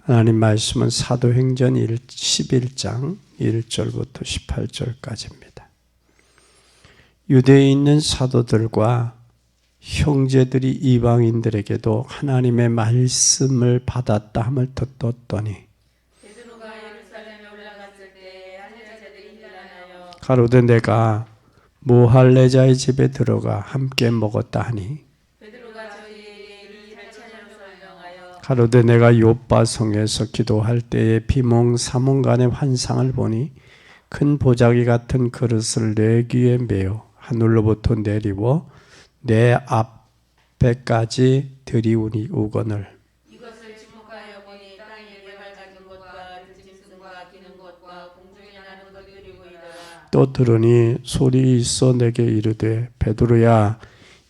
하나님 말씀은 사도행전 11장 1절부터 18절까지입니다. 유대에 있는 사도들과 형제들이 이방인들에게도 하나님의 말씀을 받았다 함을 듣었더니 베드로가 예루살렘에 올라갔을 때 할례자 자들이 일어나여 가로되 내가 무할례자의 집에 들어가 함께 먹었다 하니 베드로가 저희에게 이 일을 차례로 설명하여 가로되 내가 요빠 성에서 기도할 때에 비몽사몽간의 환상을 보니 큰 보자기 같은 그릇을 내 귀에 메어 하늘로부터 내리워 내 앞에까지 들이우거늘 이것을 주목하여 보니 땅에 개발 같은 것과 들짐승과 기는 것과 공중에 나는 것들이 보이더라. 또 들으니 소리 있어 내게 이르되 베드로야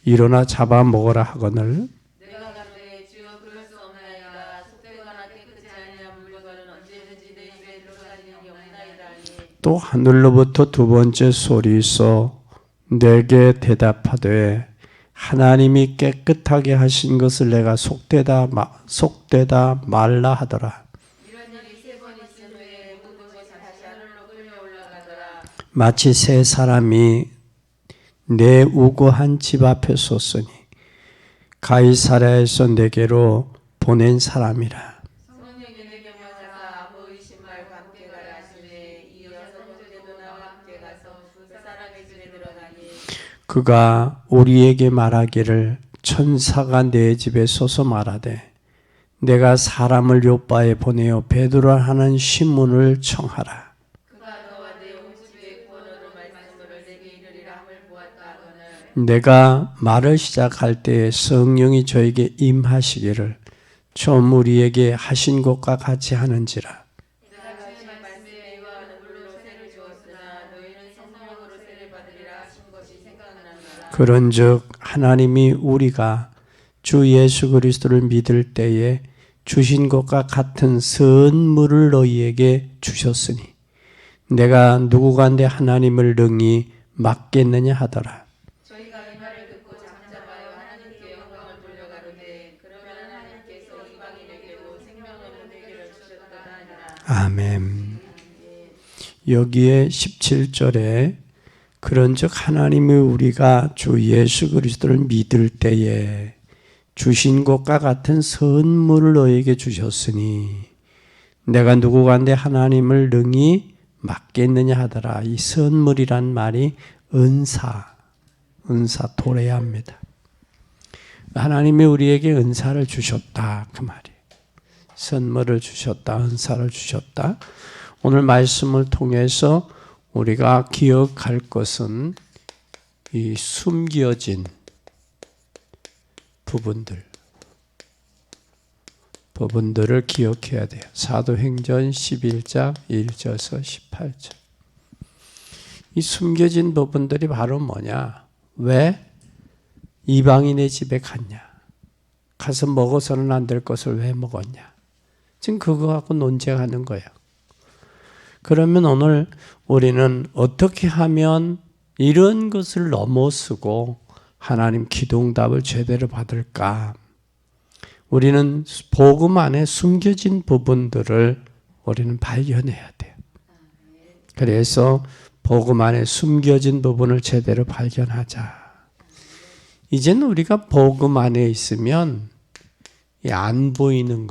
일어나 잡아 먹으라 하거늘 내가 가로되 주여 그럴 수 없나이다. 속되거나 깨끗이 아니한 물건은 언제든지 내 입에 들어가는 일이 없나이다 하니 또 하늘로부터 두 번째 소리 있어 내게 대답하되 하나님이 깨끗하게 하신 것을 내가 속되다 말라 하더라. 이런 일이 세 번 있은 후에 모든 것이 다시 하늘로 끌려 올라가더라. 마치 세 사람이 내 우고한 집 앞에 섰으니 가이사랴에서 내게로 보낸 사람이라. 성령이 내게 명하사 아무 의심 말고 함께 가라 하시매 이어서 형제도 나와 함께 가서 그 사람의 집에 들어가니 그가 우리에게 말하기를 천사가 내 집에 서서 말하되 내가 사람을 요바에 보내어 베드로라 하는 신문을 청하라. 그가 너와 내 온 집에 구원으로 말씀을 내게 이르리라 함을 보았다 하거늘 내가 말을 시작할 때에 성령이 저에게 임하시기를 처음 우리에게 하신 것과 같이 하는지라. 내가 주의 말씀에 의하는 물로 세를 주었으나 너희는 성령으로 세를 받으리라 하신 것이 생각나노라. 그런즉 하나님이 우리가 주 예수 그리스도를 믿을 때에 주신 것과 같은 선물을 너희에게 주셨으니 내가 누구간데 하나님을 능히 막겠느냐 하더라. 저희가 이 말을 듣고 잠잠하여 하나님께 영광을 돌려가로되 그러면 하나님께서 이방인에게도 생명의 문들기를 주셨다 하니라. 아멘. 여기에 17절에 그런즉 하나님이 우리가 주 예수 그리스도를 믿을 때에 주신 것과 같은 선물을 너에게 주셨으니 내가 누구간데 하나님을 능히 막겠느냐 하더라. 이 선물이란 말이 은사 토레야입니다. 하나님이 우리에게 은사를 주셨다 그 말이에요. 선물을 주셨다, 은사를 주셨다. 오늘 말씀을 통해서 우리가 기억할 것은 이 숨겨진 부분들을 기억해야 돼요. 사도행전 11장 1절에서 18절. 이 숨겨진 부분들이 바로 뭐냐? 왜 이방인의 집에 갔냐? 가서 먹어서는 안 될 것을 왜 먹었냐? 지금 그거 갖고 논쟁하는 거예요. 그러면 오늘 우리는 어떻게 하면 이런 것을 넘어서고 하나님 기도응답을 제대로 받을까? 우리는 복음 안에 숨겨진 부분들을 우리는 발견해야 돼요. 그래서 복음 안에 숨겨진 부분을 제대로 발견하자. 이제는 우리가 복음 안에 있으면 안 보이는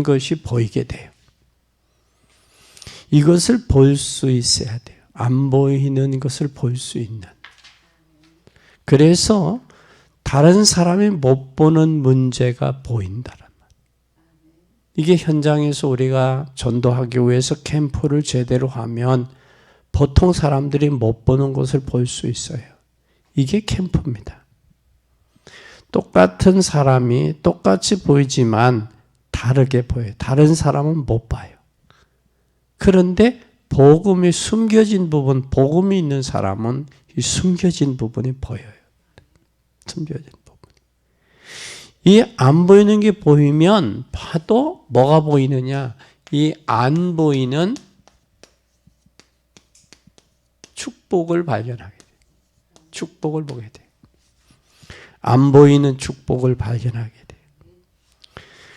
것이 보이게 돼요. 이것을 볼 수 있어야 돼요. 안 보이는 것을 볼 수 있는. 그래서 다른 사람이 못 보는 문제가 보인다는 말. 이게 현장에서 우리가 전도하기 위해서 캠프를 제대로 하면 보통 사람들이 못 보는 것을 볼 수 있어요. 이게 캠프입니다. 똑같은 사람이 똑같이 보이지만 다르게 보여요. 다른 사람은 못 봐요. 그런데 복음이 숨겨진 부분, 복음이 있는 사람은 이 숨겨진 부분이 보여요. 숨겨진 부분. 이 안 보이는 게 보이면 봐도 뭐가 보이느냐? 이 안 보이는 축복을 발견하게 돼요. 축복을 보게 돼요. 안 보이는 축복을 발견하게 돼요.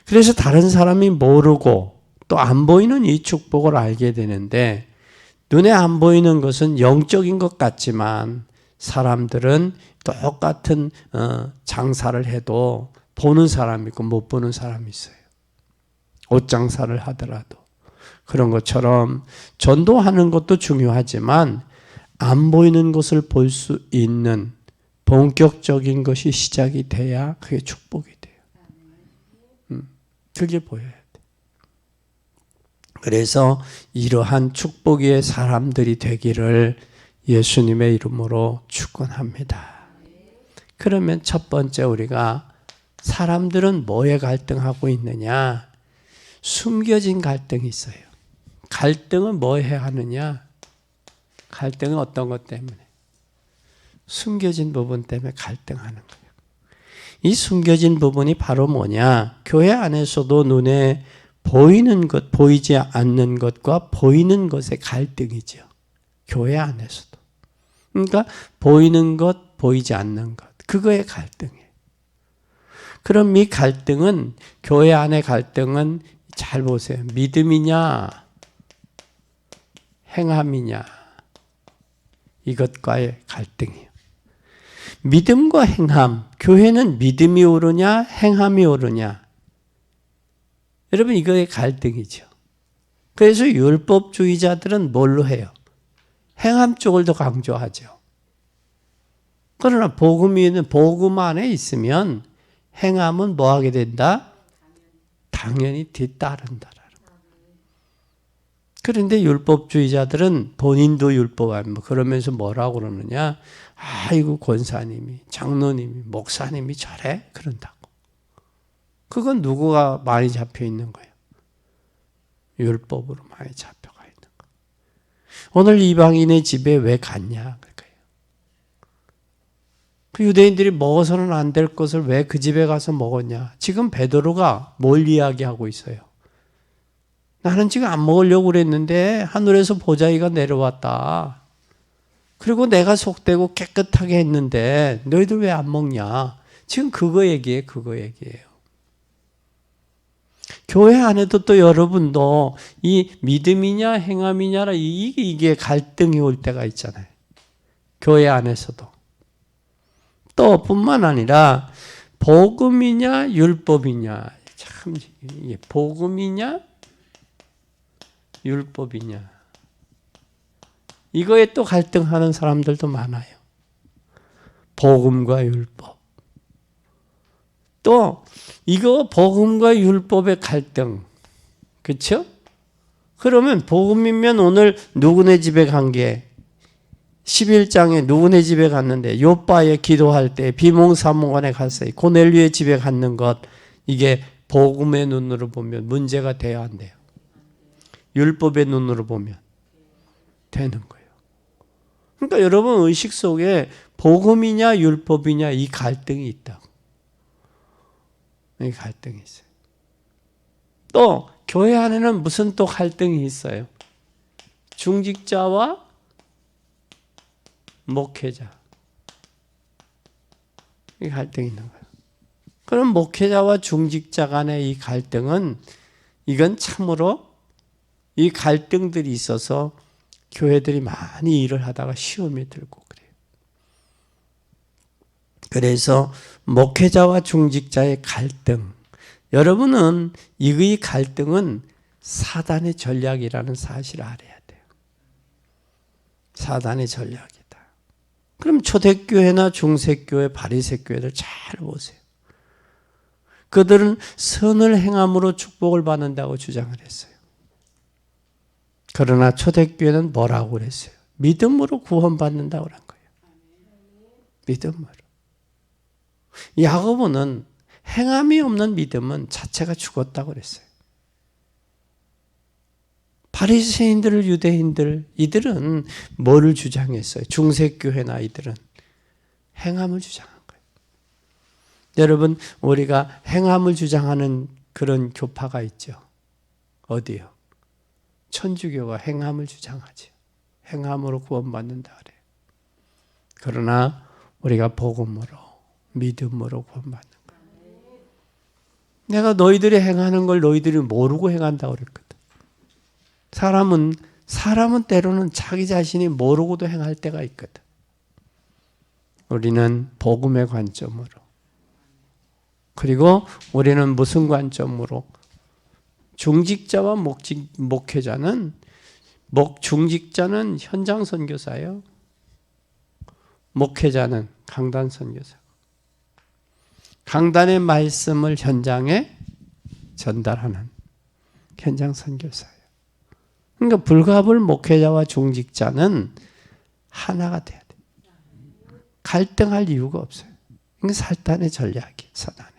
그래서 다른 사람이 모르고 또 안 보이는 이 축복을 알게 되는데, 눈에 안 보이는 것은 영적인 것 같지만 사람들은 똑같은 장사를 해도 보는 사람이 있고 못 보는 사람이 있어요. 옷 장사를 하더라도. 그런 것처럼 전도하는 것도 중요하지만 안 보이는 것을 볼 수 있는 본격적인 것이 시작이 돼야 그게 축복이 돼요. 그게 보여야 돼. 그래서 이러한 축복 위의 사람들이 되기를 예수님의 이름으로 축원합니다. 그러면 첫 번째 우리가 사람들은 뭐에 갈등하고 있느냐? 숨겨진 갈등이 있어요. 갈등은 뭐 해야 하느냐? 갈등은 어떤 것 때문에? 숨겨진 부분 때문에 갈등하는 거예요. 이 숨겨진 부분이 바로 뭐냐? 교회 안에서도 눈에 보이는 것, 보이지 않는 것과 보이는 것의 갈등이죠. 교회 안에서도. 그러니까 보이는 것, 보이지 않는 것. 그거의 갈등이에요. 그럼 이 갈등은, 교회 안의 갈등은 잘 보세요. 믿음이냐, 행함이냐, 이것과의 갈등이에요. 믿음과 행함, 교회는 믿음이 오르냐, 행함이 오르냐. 여러분, 이거의 갈등이죠. 그래서 율법주의자들은 뭘로 해요? 행함 쪽을 더 강조하죠. 그러나 복음 안에 있으면 행함은 뭐 하게 된다? 당연히 뒤따른다. 그런데 율법주의자들은 본인도 율법 안 그러면서 뭐라고 그러느냐? 아이고 권사님이, 장로님이, 목사님이 저래? 그런다고. 그건 누구가 많이 잡혀 있는 거예요? 율법으로 많이 잡혀가 있는 거예요. 오늘 이방인의 집에 왜 갔냐? 그거예요. 그 유대인들이 먹어서는 안 될 것을 왜 그 집에 가서 먹었냐? 지금 베드로가 뭘 이야기하고 있어요? 나는 지금 안 먹으려고 그랬는데 하늘에서 보자기가 내려왔다. 그리고 내가 속되고 깨끗하게 했는데 너희들 왜 안 먹냐? 지금 그거 얘기예요. 그거 얘기예요. 교회 안에도 또 여러분도 이 믿음이냐 행함이냐라 이게 갈등이 올 때가 있잖아요. 교회 안에서도. 또 뿐만 아니라 복음이냐 율법이냐. 참 이게 복음이냐 율법이냐. 이거에 또 갈등하는 사람들도 많아요. 복음과 율법. 또 이거 복음과 율법의 갈등. 그렇죠? 그러면 복음이면 오늘 누구네 집에 간 게 11장에 누구네 집에 갔는데 요바에 기도할 때 비몽사몽간에 갔어요. 고넬료의 집에 갔는 것 이게 복음의 눈으로 보면 문제가 돼야 안 돼요. 율법의 눈으로 보면 되는 거예요. 그러니까 여러분 의식 속에 복음이냐 율법이냐 이 갈등이 있다고. 이 갈등이 있어요. 또 교회 안에는 무슨 또 갈등이 있어요? 중직자와 목회자. 이 갈등이 있는 거예요. 그럼 목회자와 중직자 간의 이 갈등은 이건 참으로 이 갈등들이 있어서 교회들이 많이 일을 하다가 시험에 들고 그래요. 그래서 목회자와 중직자의 갈등. 여러분은 이 갈등은 사단의 전략이라는 사실을 알아야 돼요. 사단의 전략이다. 그럼 초대교회나 중세교회, 바리새교회들 잘 보세요. 그들은 선을 행함으로 축복을 받는다고 주장을 했어요. 그러나 초대교회는 뭐라고 그랬어요? 믿음으로 구원받는다고 한 거예요. 믿음으로. 야고보는 행함이 없는 믿음은 자체가 죽었다고 그랬어요. 바리새인들, 유대인들 이들은 뭐를 주장했어요? 중세교회나 이들은 행함을 주장한 거예요. 여러분 우리가 행함을 주장하는 그런 교파가 있죠. 어디요? 천주교가 행함을 주장하죠. 행함으로 구원받는다 그래요. 그러나 우리가 복음으로 믿음으로 구원받는 거야. 내가 너희들이 행하는 걸 너희들이 모르고 행한다고 그랬거든. 사람은 때로는 자기 자신이 모르고도 행할 때가 있거든. 우리는 복음의 관점으로, 그리고 우리는 무슨 관점으로? 중직자와 목회자는, 중직자는 현장 선교사예요. 목회자는 강단 선교사. 강단의 말씀을 현장에 전달하는 현장 선교사예요. 그러니까 불가불 목회자와 중직자는 하나가 돼야 돼. 갈등할 이유가 없어요. 이게 사탄의 전략이에요. 사단의.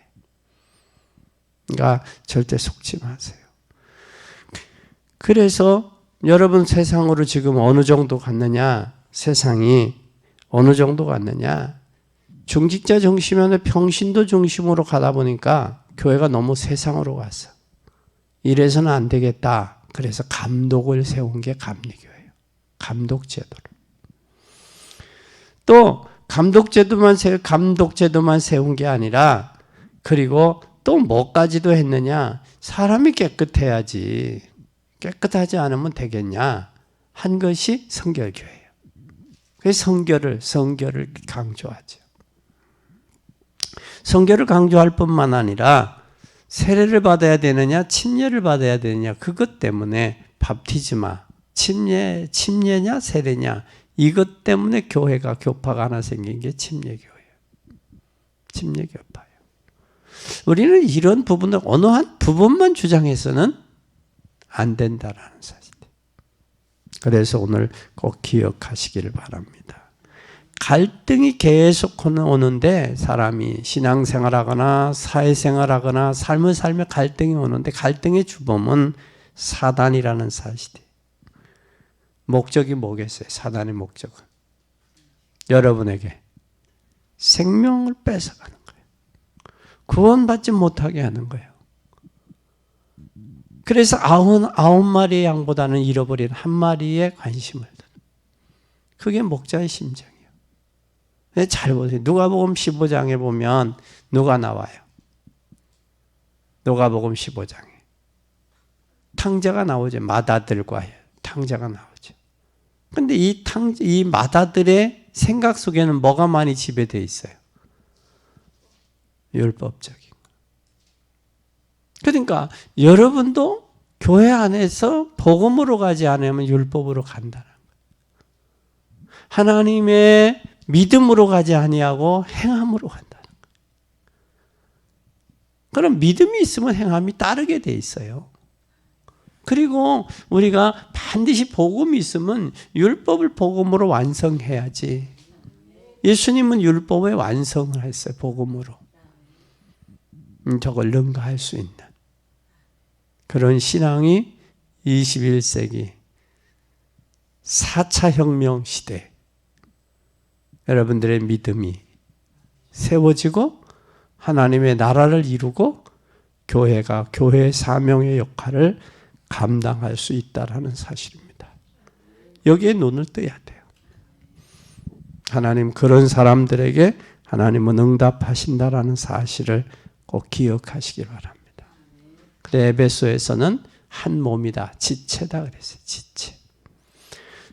그러니까 절대 속지 마세요. 그래서 여러분 세상으로 지금 어느 정도 갔느냐? 세상이 어느 정도 갔느냐? 중직자 중심이나 평신도 중심으로 가다 보니까 교회가 너무 세상으로 갔어. 이래서는 안 되겠다. 그래서 감독을 세운 게 감리교회예요. 감독제도를. 또 감독제도만 세운 게 아니라, 그리고 또 뭐까지도 했느냐? 사람이 깨끗해야지. 깨끗하지 않으면 되겠냐? 한 것이 성결교회예요. 그래서 성결을 강조하죠. 성결을 강조할 뿐만 아니라 세례를 받아야 되느냐, 침례를 받아야 되느냐, 그것 때문에 밥티즈마, 침례냐, 세례냐, 이것 때문에 교파가 하나 생긴 게 침례교회예요. 침례교파예요. 우리는 이런 부분을 어느 한 부분만 주장해서는 안 된다라는 사실. 그래서 오늘 꼭 기억하시기를 바랍니다. 갈등이 계속 오는데, 사람이 신앙생활하거나 사회생활하거나 삶을 살며 갈등이 오는데, 갈등의 주범은 사단이라는 사실이에요. 목적이 뭐겠어요? 사단의 목적은 여러분에게 생명을 뺏어가는 거예요. 구원받지 못하게 하는 거예요. 그래서 99마리의 양보다는 잃어버린 한 마리에 관심을 두는, 그게 목자의 심정이에요. 잘 보세요. 누가복음 15장에 보면 누가 나와요? 누가복음 15장에 탕자가 나오죠. 마다들과 탕자가 나오죠. 근데 이 마다들의 생각 속에는 뭐가 많이 지배되어 있어요? 율법적인 거. 그러니까 여러분도 교회 안에서 복음으로 가지 않으면 율법으로 간다는 거예요. 하나님의 믿음으로 가지 아니하고 행함으로 간다는 거예요. 그럼 믿음이 있으면 행함이 따르게 돼 있어요. 그리고 우리가 반드시 복음이 있으면 율법을 복음으로 완성해야지. 예수님은 율법의 완성을 했어요. 복음으로. 저걸 능가할 수 있는 그런 신앙이 21세기 4차 혁명 시대 여러분들의 믿음이 세워지고 하나님의 나라를 이루고 교회가 교회의 사명의 역할을 감당할 수 있다는 사실입니다. 여기에 눈을 떠야 돼요. 하나님 그런 사람들에게 하나님은 응답하신다라는 사실을 꼭 기억하시기 바랍니다. 그래 에베소에서는 한 몸이다, 지체다 그랬어요. 지체.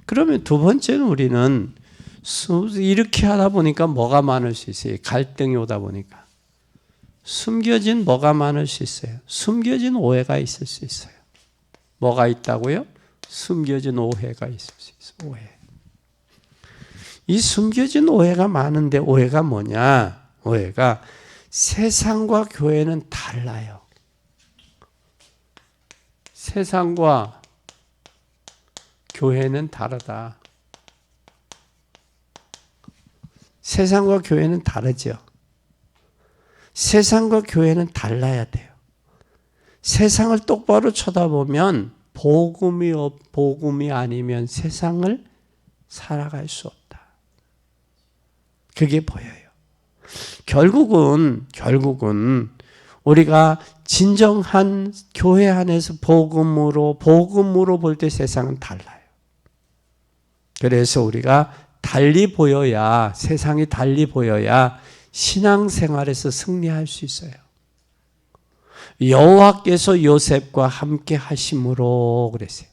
그러면 두 번째는 우리는 이렇게 하다 보니까 뭐가 많을 수 있어요? 갈등이 오다 보니까 숨겨진 뭐가 많을 수 있어요? 숨겨진 오해가 있을 수 있어요. 뭐가 있다고요? 숨겨진 오해가 있을 수 있어요. 오해. 이 숨겨진 오해가 많은데 오해가 뭐냐? 오해가 세상과 교회는 달라요. 세상과 교회는 다르다. 세상과 교회는 다르죠. 세상과 교회는 달라야 돼요. 세상을 똑바로 쳐다보면 복음이 아니면 세상을 살아갈 수 없다. 그게 보여요. 결국은 우리가 진정한 교회 안에서 복음으로 볼 때 세상은 달라요. 그래서 우리가 달리 보여야, 세상이 달리 보여야 신앙생활에서 승리할 수 있어요. 여호와께서 요셉과 함께 하심으로 그랬어요.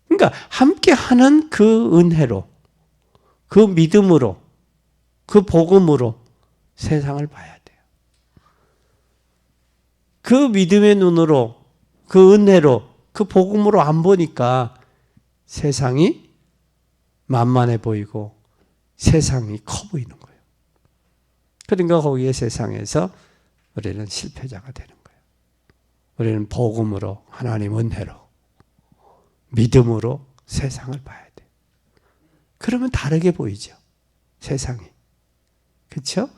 그러니까 함께 하는 그 은혜로, 그 믿음으로, 그 복음으로 세상을 봐야 돼요. 그 믿음의 눈으로, 그 은혜로, 그 복음으로 안 보니까 세상이 만만해 보이고 세상이 커 보이는 거예요. 그러니까 거기에 세상에서 우리는 실패자가 되는 거예요. 우리는 복음으로, 하나님 은혜로, 믿음으로 세상을 봐야 돼요. 그러면 다르게 보이죠. 세상이. 그렇죠?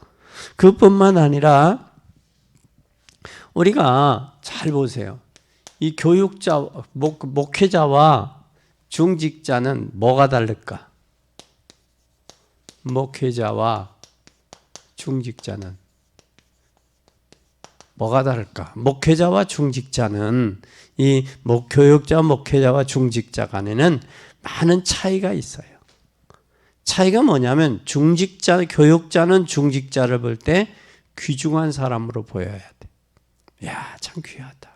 그뿐만 아니라 우리가 잘 보세요. 이 교육자, 목회자와 중직자는 뭐가 다를까? 목회자와 중직자는 뭐가 다를까? 목회자와 중직자는 이 교육자, 목회자와 중직자 간에는 많은 차이가 있어요. 차이가 뭐냐면 중직자, 교육자는 중직자를 볼 때 귀중한 사람으로 보여야 돼. 야, 참 귀하다.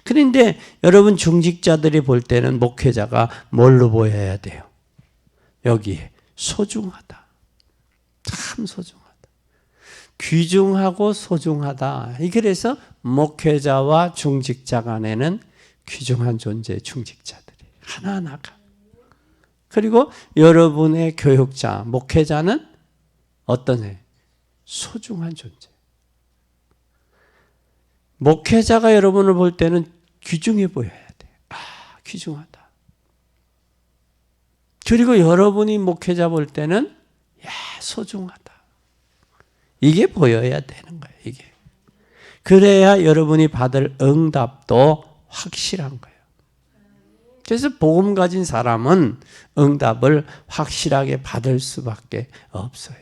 그런데 여러분 중직자들이 볼 때는 목회자가 뭘로 보여야 돼요? 여기에 소중하다. 참 소중하다. 귀중하고 소중하다. 그래서 목회자와 중직자 간에는 귀중한 존재 중직자들이 하나하나가. 그리고 여러분의 교육자, 목회자는 어떤 애? 소중한 존재. 목회자가 여러분을 볼 때는 귀중해 보여야 돼. 아, 귀중하다. 그리고 여러분이 목회자 볼 때는 야, 소중하다. 이게 보여야 되는 거예요. 이게. 그래야 여러분이 받을 응답도 확실한 거예요. 그래서 복음 가진 사람은 응답을 확실하게 받을 수밖에 없어요.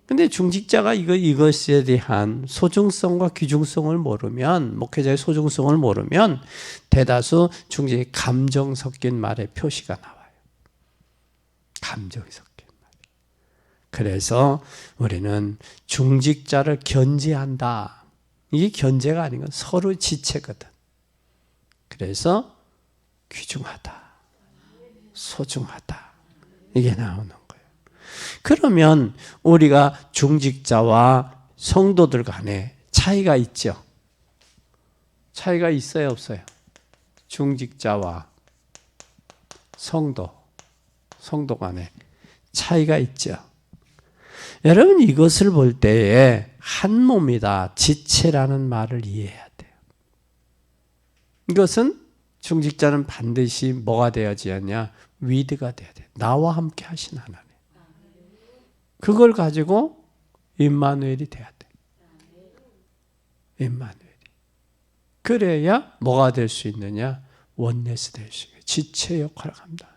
근데 중직자가 이것에 대한 소중성과 귀중성을 모르면, 목회자의 소중성을 모르면 대다수 중직의 감정 섞인 말의 표시가 나와요. 감정이 섞인 말. 그래서 우리는 중직자를 견제한다. 이게 견제가 아닌 건 서로 지체거든. 그래서 귀중하다. 소중하다. 이게 나오는 거예요. 그러면 우리가 중직자와 성도들 간에 차이가 있죠. 차이가 있어요, 없어요? 중직자와 성도 간에 차이가 있죠. 여러분 이것을 볼 때에 한 몸이다, 지체라는 말을 이해해야 돼요. 이것은 중직자는 반드시 뭐가 되어야지 하냐? 위드가 돼야 돼. 나와 함께 하신 하나님. 그걸 가지고 임마누엘이 돼야 돼. 임마누엘이. 그래야 뭐가 될 수 있느냐? 원네스 될 수 있어요. 지체 역할을 합니다.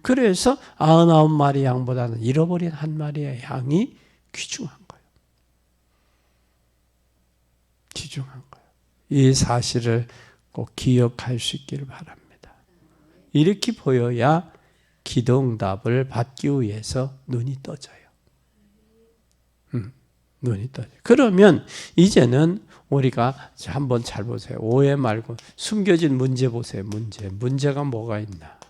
그래서 99마리 양보다는 잃어버린 한 마리의 양이 귀중한 거예요. 귀중한 거예요. 이 사실을 꼭 기억할 수 있기를 바랍니다. 이렇게 보여야 기도 응답을 받기 위해서 눈이 떠져요. 눈이 떠져요. 그러면 이제는 우리가 한번 잘 보세요. 오해 말고 숨겨진 문제 보세요. 문제가 뭐가 있나?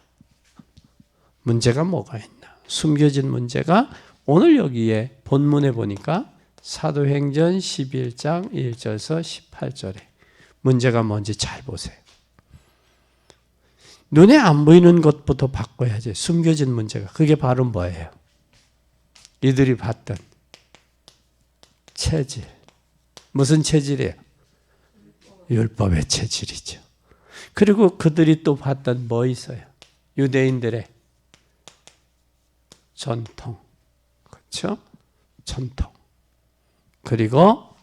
문제가 뭐가 있나? 숨겨진 문제가 오늘 여기에 본문에 보니까 사도행전 11장 1절에서 18절에 문제가 뭔지 잘 보세요. 눈에 안 보이는 것부터 바꿔야지. 숨겨진 문제가. 그게 바로 뭐예요? 이들이 봤던 체질. 무슨 체질이에요? 율법의 체질이죠. 그리고 그들이 또 봤던 뭐 있어요? 유대인들의 전통. 그렇죠? 전통. 그리고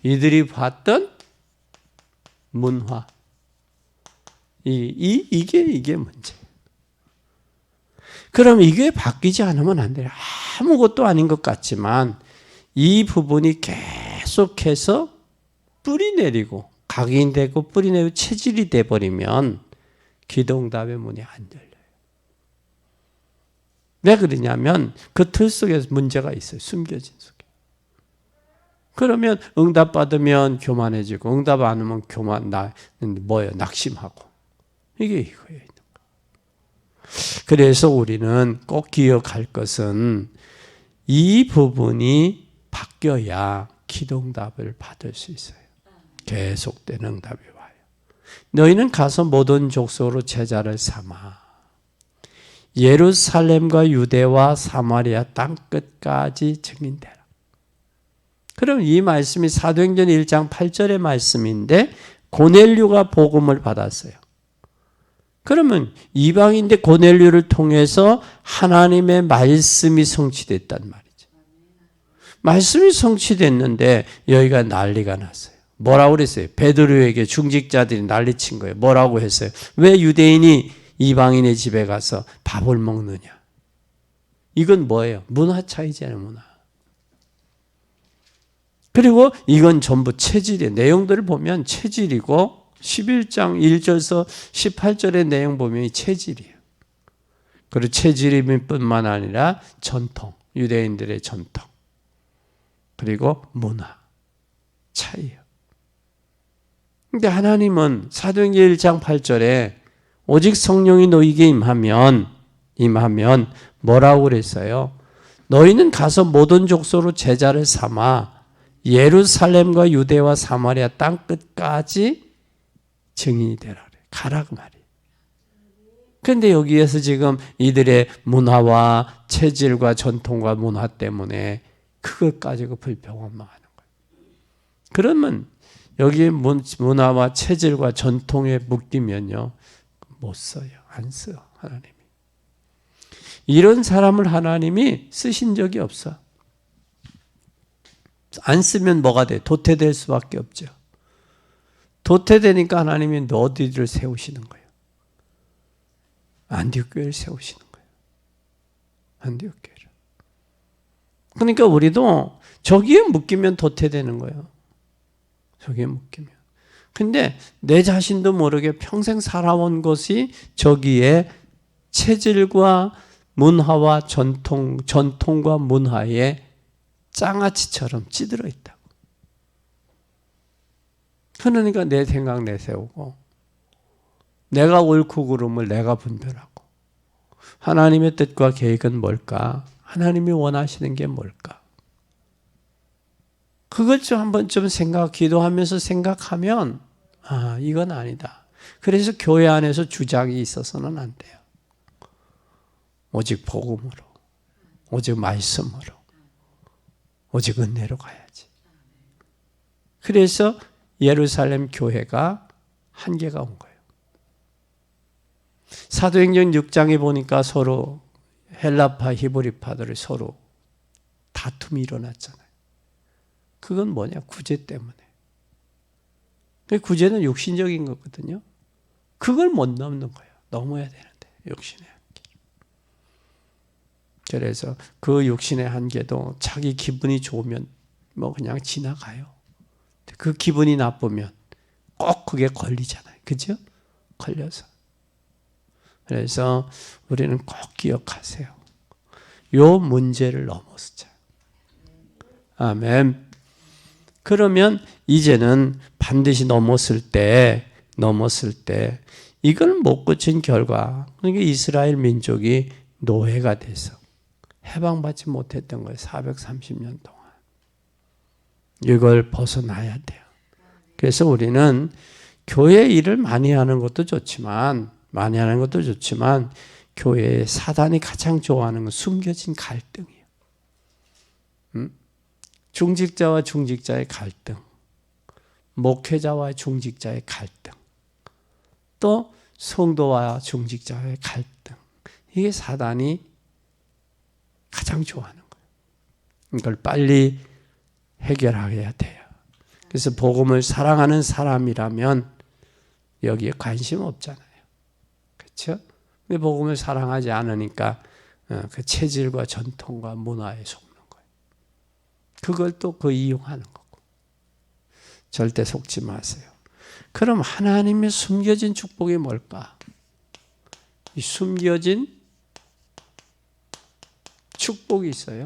이들이 봤던 문화. 이게 문제예요. 그럼 이게 바뀌지 않으면 안 돼요. 아무것도 아닌 것 같지만 이 부분이 계속해서 뿌리 내리고 각인되고 뿌리 내리고 체질이 돼버리면 기도응답의 문이 안 열려요. 왜 그러냐면 그 틀 속에서 문제가 있어요. 숨겨진 속에. 그러면 응답받으면 교만해지고 응답 안 하면 낙심하고. 이게 이거예요. 그래서 우리는 꼭 기억할 것은 이 부분이 바뀌어야 기도응답을 받을 수 있어요. 계속된 응답이 와요. 너희는 가서 모든 족속으로 제자를 삼아 예루살렘과 유대와 사마리아 땅 끝까지 증인되라. 그럼 이 말씀이 사도행전 1장 8절의 말씀인데 고넬료가 복음을 받았어요. 그러면 이방인데 고넬료를 통해서 하나님의 말씀이 성취됐단 말이죠. 말씀이 성취됐는데 여기가 난리가 났어요. 뭐라고 그랬어요? 베드로에게 중직자들이 난리친 거예요. 뭐라고 했어요? 왜 유대인이 이방인의 집에 가서 밥을 먹느냐? 이건 뭐예요? 문화 차이잖아요, 문화. 그리고 이건 전부 체질이에요. 내용들을 보면 체질이고 11장 1절에서 18절의 내용 보면 이 체질이에요. 그리고 체질뿐만 아니라 전통, 유대인들의 전통, 그리고 문화 차이예요. 근데 하나님은 사도행전 1장 8절에 오직 성령이 너희에게 임하면 뭐라고 그랬어요? 너희는 가서 모든 족속으로 제자를 삼아 예루살렘과 유대와 사마리아 땅 끝까지 증인이 되라 그래. 가라 그 말이에요. 그런데 여기에서 지금 이들의 문화와 체질과 전통과 문화 때문에 그것 가지고 불평만 하는 거예요. 그러면 여기 문화와 체질과 전통에 묶이면요 못 써요. 안 써요. 하나님이. 이런 사람을 하나님이 쓰신 적이 없어. 안 쓰면 뭐가 돼? 도태될 수밖에 없죠. 도태되니까 하나님이 너희들을 세우시는 거예요. 안디옥 교회를 세우시는 거예요. 안디옥 교회를. 그러니까 우리도 저기에 묶이면 도태되는 거예요. 저기에 묶이면. 근데 내 자신도 모르게 평생 살아온 것이 저기에 체질과 문화와 전통과 문화에 장아찌처럼 찌들어 있다고. 그러니까 내 생각 내세우고 내가 옳고 그름을 내가 분별하고 하나님의 뜻과 계획은 뭘까? 하나님이 원하시는 게 뭘까? 그걸 좀 한번 좀 기도하면서 생각하면 이건 아니다. 그래서 교회 안에서 주장이 있어서는 안 돼요. 오직 복음으로, 오직 말씀으로, 오직 은혜로 가야지. 그래서 예루살렘 교회가 한계가 온 거예요. 사도행전 6장에 보니까 서로 헬라파, 히브리파들이 서로 다툼이 일어났잖아요. 그건 뭐냐? 구제 때문에. 구제는 육신적인 거거든요. 그걸 못 넘는 거예요. 넘어야 되는데, 육신의 한계. 그래서 그 육신의 한계도 자기 기분이 좋으면 뭐 그냥 지나가요. 그 기분이 나쁘면 꼭 그게 걸리잖아요. 그죠? 걸려서. 그래서 우리는 꼭 기억하세요. 요 문제를 넘었죠. 아멘. 그러면 이제는 반드시 넘었을 때 이걸 못 고친 결과, 그러니까 이스라엘 민족이 노예가 돼서 해방받지 못했던 거예요. 430년 동안. 이걸 벗어나야 돼요. 그래서 우리는 교회 일을 많이 하는 것도 좋지만 교회에 사단이 가장 좋아하는 건 숨겨진 갈등이에요. 중직자와 중직자의 갈등, 목회자와 중직자의 갈등, 또 성도와 중직자의 갈등. 이게 사단이 가장 좋아하는 거예요. 이걸 빨리 해결해야 돼요. 그래서 복음을 사랑하는 사람이라면 여기에 관심 없잖아요. 그렇죠? 근데 복음을 사랑하지 않으니까 그 체질과 전통과 문화에 속는 거예요. 그걸 또 이용하는 거고. 절대 속지 마세요. 그럼 하나님의 숨겨진 축복이 뭘까? 이 숨겨진 축복이 있어요.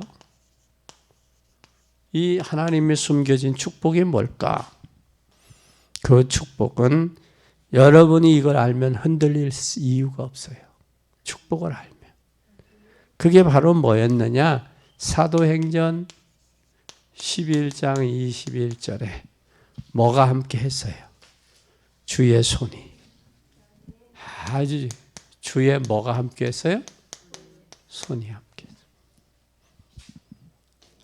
이 하나님의 숨겨진 축복이 뭘까? 그 축복은 여러분이 이걸 알면 흔들릴 이유가 없어요. 축복을 알면. 그게 바로 뭐였느냐? 사도행전 11장 21절에 뭐가 함께 했어요? 주의 손이. 아주 주의 뭐가 함께 했어요? 손이 함께 했어요.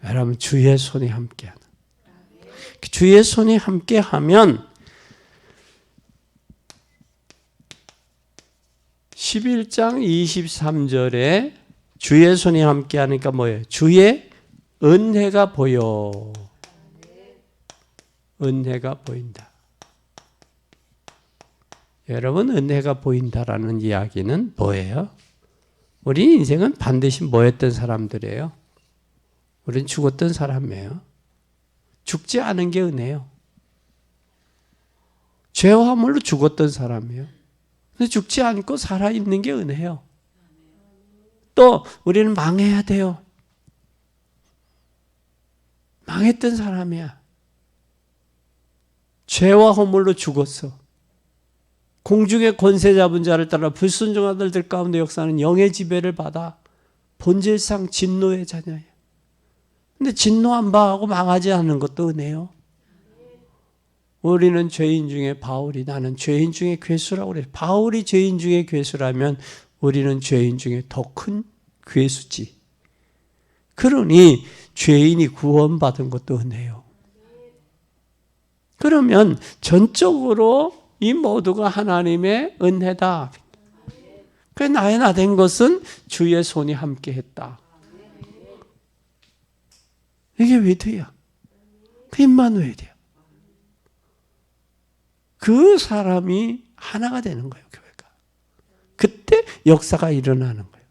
여러분 주의 손이 함께하는. 주의 손이 함께하면 11장 23절에 주의 손이 함께하니까 뭐예요? 주의 은혜가 보여. 은혜가 보인다. 여러분 은혜가 보인다라는 이야기는 뭐예요? 우리 인생은 반드시 뭐였던 사람들이에요? 우리는 죽었던 사람이에요. 죽지 않은 게 은혜예요. 죄와 허물로 죽었던 사람이에요. 근데 죽지 않고 살아있는 게 은혜예요. 또 우리는 망해야 돼요. 망했던 사람이야. 죄와 허물로 죽었어. 공중의 권세 잡은 자를 따라 불순종한 자들 가운데 역사하는 영의 지배를 받아 본질상 진노의 자녀예요. 근데 진노 안 받고 망하지 않는 것도 은혜요. 우리는 죄인 중에 바울이 나는 죄인 중에 괴수라고 그래요. 바울이 죄인 중에 괴수라면 우리는 죄인 중에 더 큰 괴수지. 그러니 죄인이 구원받은 것도 은혜요. 그러면 전적으로 이 모두가 하나님의 은혜다. 그 나의 나 된 것은 주의 손이 함께 했다. 이게 왜 돼요? 그 임마누엘이야. 그 사람이 하나가 되는 거예요, 교회가. 그때 역사가 일어나는 거예요.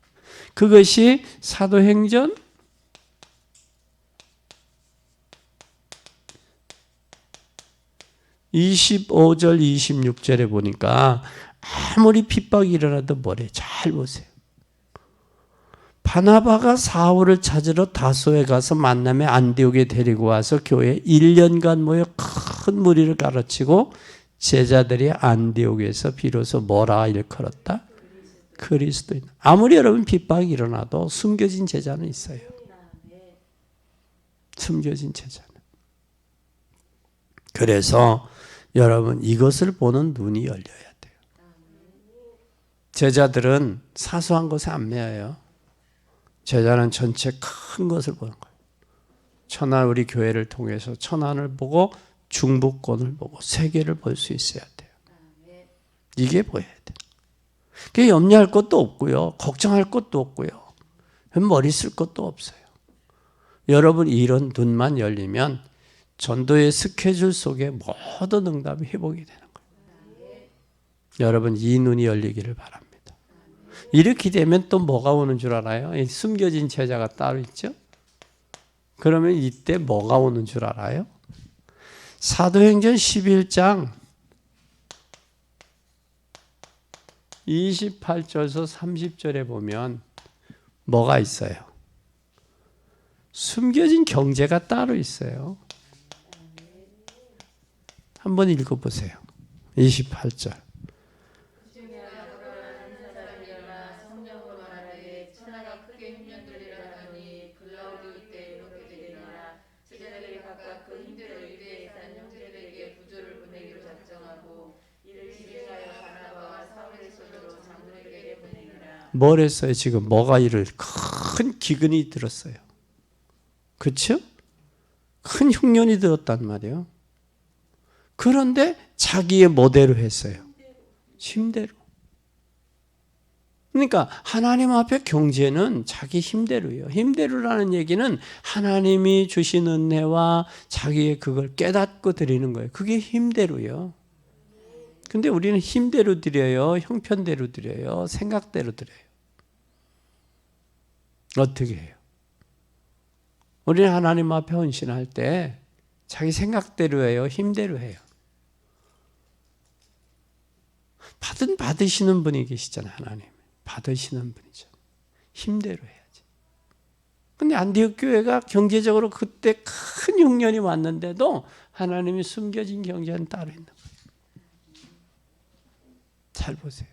그것이 사도행전 25절 26절에 보니까 아무리 핍박이 일어나도 뭐래? 잘 보세요. 바나바가 사울을 찾으러 다소에 가서 만남에 안디옥에 데리고 와서 교회에 1년간 모여 큰 무리를 가르치고 제자들이 안디옥에서 비로소 뭐라 일컬었다? 그리스도인. 아무리 여러분 핍박이 일어나도 숨겨진 제자는 있어요. 숨겨진 제자는. 그래서 여러분 이것을 보는 눈이 열려야 돼요. 제자들은 사소한 것에 안 매여요. 제자는 전체 큰 것을 보는 거예요. 천안 우리 교회를 통해서 천안을 보고 중부권을 보고 세계를 볼 수 있어야 돼요. 이게 보여야 돼요. 그게 염려할 것도 없고요. 걱정할 것도 없고요. 머리 쓸 것도 없어요. 여러분 이런 눈만 열리면 전도의 스케줄 속에 모든 응답이 회복이 되는 거예요. 여러분 이 눈이 열리기를 바랍니다. 이렇게 되면 또 뭐가 오는 줄 알아요? 숨겨진 제자가 따로 있죠? 그러면 이때 뭐가 오는 줄 알아요? 사도행전 11장 28절에서 30절에 보면 뭐가 있어요? 숨겨진 경제가 따로 있어요. 한번 읽어보세요. 28절. 뭘 했어요? 지금 뭐가 이를 큰 기근이 들었어요. 그렇죠? 큰 흉년이 들었단 말이에요. 그런데 자기의 뭐대로 했어요? 힘대로. 그러니까 하나님 앞에 경제는 자기 힘대로예요. 힘대로라는 얘기는 하나님이 주신 은혜와 자기의 그걸 깨닫고 드리는 거예요. 그게 힘대로예요. 근데 우리는 힘대로 드려요? 형편대로 드려요? 생각대로 드려요? 어떻게 해요? 우리는 하나님 앞에 헌신할 때 자기 생각대로 해요? 힘대로 해요? 받으시는 분이 계시잖아요. 하나님 받으시는 분이죠. 힘대로 해야지. 근데 안디옥 교회가 경제적으로 그때 큰 흉년이 왔는데도 하나님이 숨겨진 경제는 따로 있는 거예요. 잘 보세요.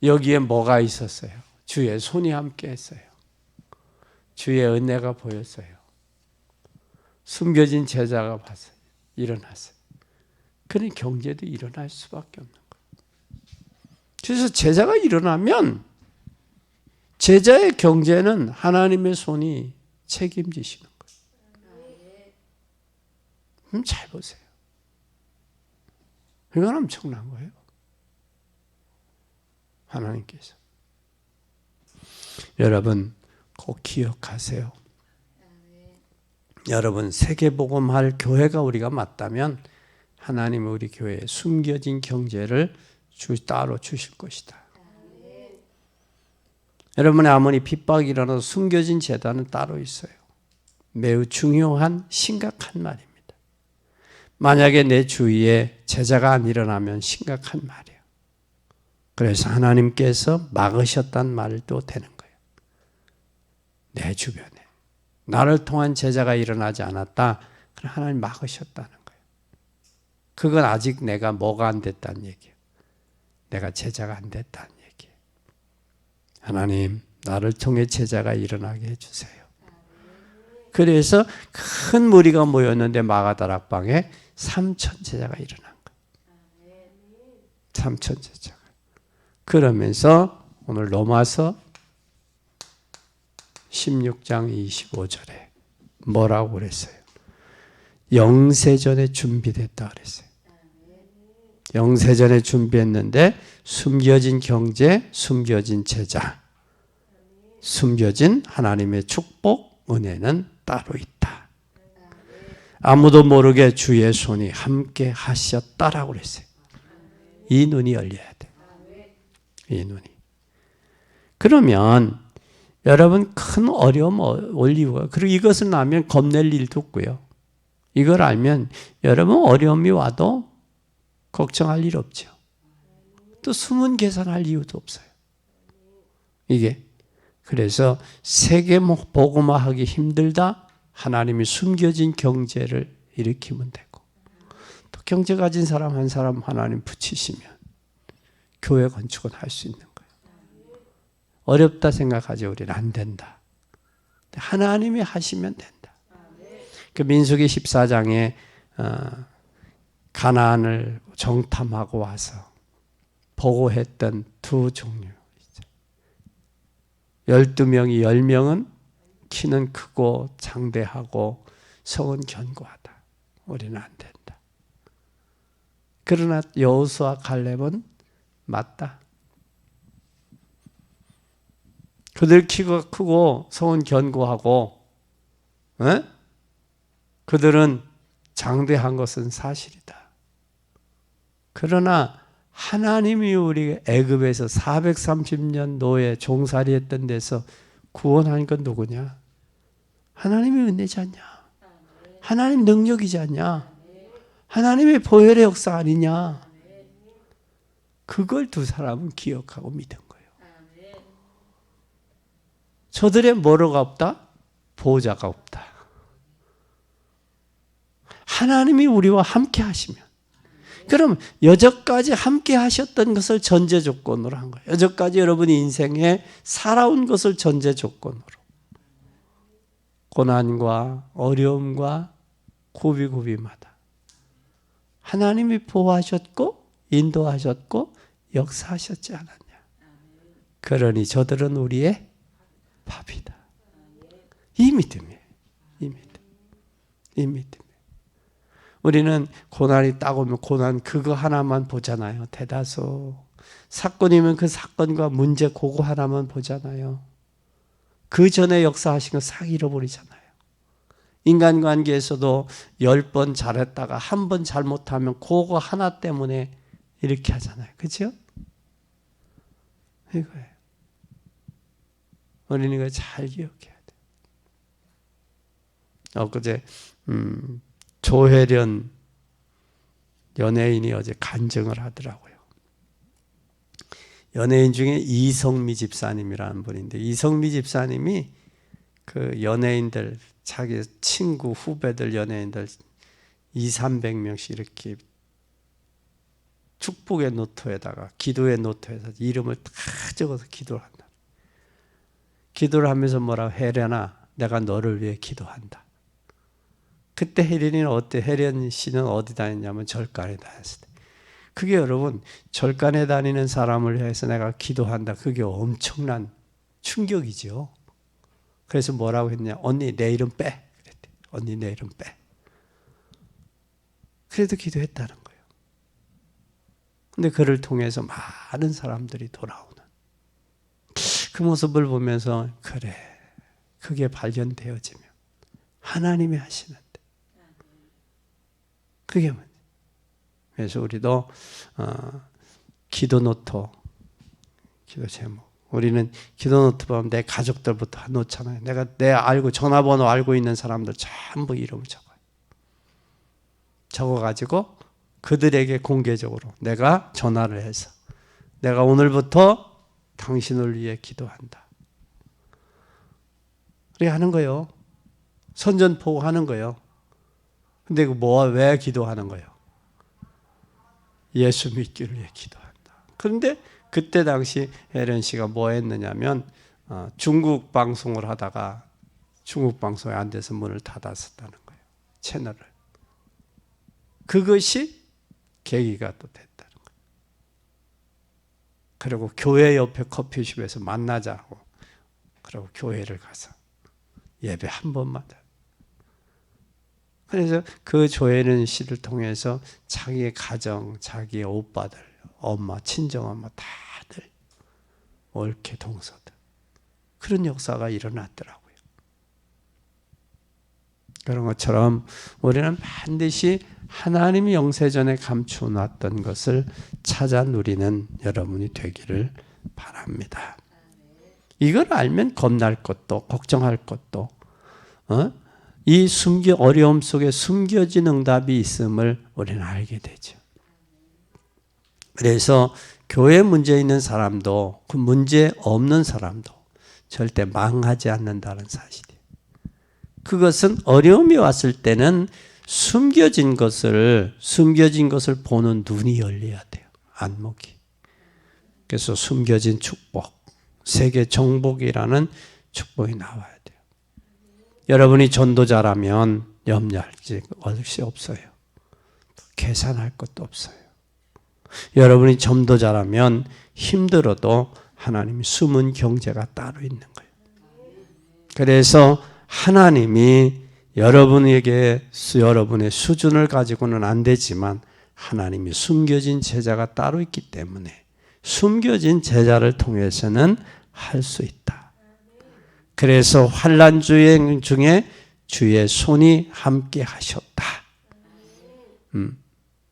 여기에 뭐가 있었어요? 주의 손이 함께 했어요. 주의 은혜가 보였어요. 숨겨진 제자가 봤어요. 일어났어요. 그런 경제도 일어날 수밖에 없는 거예요. 그래서 제자가 일어나면 제자의 경제는 하나님의 손이 책임지시는 거예요. 잘 보세요. 이건 엄청난 거예요. 하나님께서. 여러분 꼭 기억하세요. 여러분 세계복음할 교회가 우리가 맞다면 하나님은 우리 교회에 숨겨진 경제를 따로 주실 것이다. 여러분의 아무리 핍박이 일어나도 숨겨진 재단은 따로 있어요. 매우 중요한 심각한 말입니다. 만약에 내 주위에 제자가 안 일어나면 심각한 말이에요. 그래서 하나님께서 막으셨단 말도 되는 거예요. 내 주변에 나를 통한 제자가 일어나지 않았다. 그럼 하나님 막으셨다는 거예요. 그건 아직 내가 뭐가 안 됐다는 얘기예요. 내가 제자가 안 됐다는 얘기예요. 하나님 나를 통해 제자가 일어나게 해주세요. 그래서 큰 무리가 모였는데 마가다락방에 3,000 제자가 일어난 거예요. 3,000 제자가. 그러면서 오늘 로마서 16장 25절에 뭐라고 그랬어요? 영세전에 준비됐다 그랬어요. 영세전에 준비했는데 숨겨진 경제, 숨겨진 제자, 숨겨진 하나님의 축복, 은혜는 따로 있다. 아무도 모르게 주의 손이 함께 하셨다라고 그랬어요. 이 눈이 열려야 돼. 이 눈이. 그러면 여러분 큰 어려움 올 이유가, 그리고 이것을 알면 겁낼 일도 없고요. 이걸 알면 여러분 어려움이 와도 걱정할 일 없죠. 또 숨은 계산할 이유도 없어요. 이게 그래서 세계 복음화하기 힘들다. 하나님이 숨겨진 경제를 일으키면 되고, 또 경제 가진 사람 한 사람 하나님 붙이시면 교회 건축은 할 수 있는 거예요. 어렵다 생각하지 우리는 안 된다. 하나님이 하시면 된다. 그 민수기 14장에 가나안을 정탐하고 와서 보고했던 두 종류. 12명이 10명은 키는 크고 장대하고 성은 견고하다. 우리는 안 된다. 그러나 여호수아 갈렙은 맞다. 그들 키가 크고 성은 견고하고 그들은 장대한 것은 사실이다. 그러나 하나님이 우리 애굽에서 430년 노예 종살이 했던 데서 구원한 건 누구냐? 하나님의 은혜지 않냐? 하나님 능력이지 않냐? 하나님의 보혈의 역사 아니냐? 그걸 두 사람은 기억하고 믿은 거예요. 저들의 뭐로가 없다? 보호자가 없다. 하나님이 우리와 함께 하시면, 그럼 여태까지 함께 하셨던 것을 전제 조건으로 한 거예요. 여태까지 여러분이 인생에 살아온 것을 전제 조건으로. 고난과 어려움과 고비고비마다 하나님이 보호하셨고 인도하셨고 역사하셨지 않았냐. 그러니 저들은 우리의 밥이다. 이 믿음이에요. 이 믿음. 이 믿음. 우리는 고난이 딱 오면 고난 그거 하나만 보잖아요. 대다수. 사건이면 그 사건과 문제 그거 하나만 보잖아요. 그 전에 역사하신 거 싹 잃어버리잖아요. 인간관계에서도 10번 잘했다가 한 번 잘못하면 그거 하나 때문에 이렇게 하잖아요. 그렇죠? 이거예요. 우리는 이거 잘 기억해야 돼요. 엊그제 조혜련 연예인이 어제 간증을 하더라고요. 연예인 중에 이성미 집사님이라는 분인데, 이성미 집사님이 그 연예인들, 자기 친구, 후배들, 연예인들 200~300명씩 이렇게 축복의 노트에다가, 기도의 노트에서 이름을 다 적어서 기도를 한다. 기도를 하면서 뭐라고, 혜련아, 내가 너를 위해 기도한다. 그때 혜련이는 어때? 혜련 씨는 어디 다녔냐면 절간에 다녔을 때. 그게 여러분, 절간에 다니는 사람을 위해서 내가 기도한다. 그게 엄청난 충격이죠. 그래서 뭐라고 했냐? 언니 내 이름 빼. 그랬대. 언니 내 이름 빼. 그래도 기도했다는 거예요. 근데 그를 통해서 많은 사람들이 돌아오는 그 모습을 보면서, 그래, 그게 발견되어지면 하나님이 하시는데, 그게 뭐지? 그래서 우리도 기도 노트, 기도 제목, 우리는 기도 노트 보면 내 가족들부터 놓잖아요. 내가 내 알고, 전화번호 알고 있는 사람들 전부 이름을 적어요. 적어가지고 그들에게 공개적으로 내가 전화를 해서, 내가 오늘부터 당신을 위해 기도한다. 그렇게 하는 거예요. 선전포고하는 거예요. 근데 왜 기도하는 거예요? 예수 믿기를 위해 기도한다. 그런데 그때 당시 혜련 씨가 뭐 했느냐면, 중국 방송을 하다가 중국 방송에 안 돼서 문을 닫았었다는 거예요. 채널을. 그것이 계기가 또 됐다는 거예요. 그리고 교회 옆에 커피숍에서 만나자고, 그리고 교회를 가서 예배 한 번만. 그래서 그 조혜련 씨를 통해서 자기의 가정, 자기의 오빠들, 엄마, 친정엄마 다들 옳게 동서들, 그런 역사가 일어났더라고요. 그런 것처럼 우리는 반드시 하나님이 영세전에 감추어놨던 것을 찾아 누리는 여러분이 되기를 바랍니다. 이걸 알면 겁날 것도, 걱정할 것도, 이 어려움 속에 숨겨진 응답이 있음을 우리는 알게 되죠. 그래서 교회 문제 있는 사람도, 그 문제 없는 사람도 절대 망하지 않는다는 사실이에요. 그것은 어려움이 왔을 때는 숨겨진 것을 보는 눈이 열려야 돼요. 안목이. 그래서 숨겨진 축복, 세계 정복이라는 축복이 나와야 돼요. 여러분이 전도자라면 염려할 것이 없어요. 계산할 것도 없어요. 여러분이 전도자라면 힘들어도 하나님이 숨은 경제가 따로 있는 거예요. 그래서 하나님이 여러분의 수준을 가지고는 안 되지만, 하나님이 숨겨진 제자가 따로 있기 때문에 숨겨진 제자를 통해서는 할 수 있다. 그래서 환난 주행 중에 주의 손이 함께 하셨다.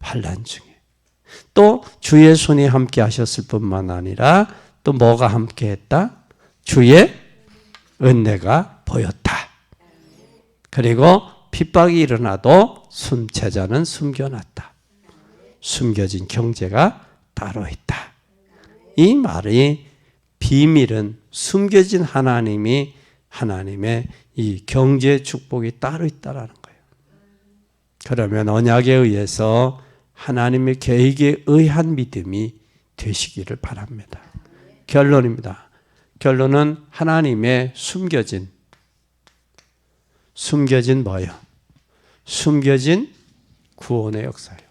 환난 중에. 또 주의 손이 함께 하셨을 뿐만 아니라 또 뭐가 함께 했다? 주의 은혜가 보였다. 그리고 핍박이 일어나도 제자는 숨겨놨다. 숨겨진 경제가 따로 있다. 이 말이, 비밀은 숨겨진 하나님의 이 경제 축복이 따로 있다라는 거예요. 그러면 언약에 의해서 하나님의 계획에 의한 믿음이 되시기를 바랍니다. 결론입니다. 결론은 하나님의 숨겨진 뭐예요? 숨겨진 구원의 역사예요.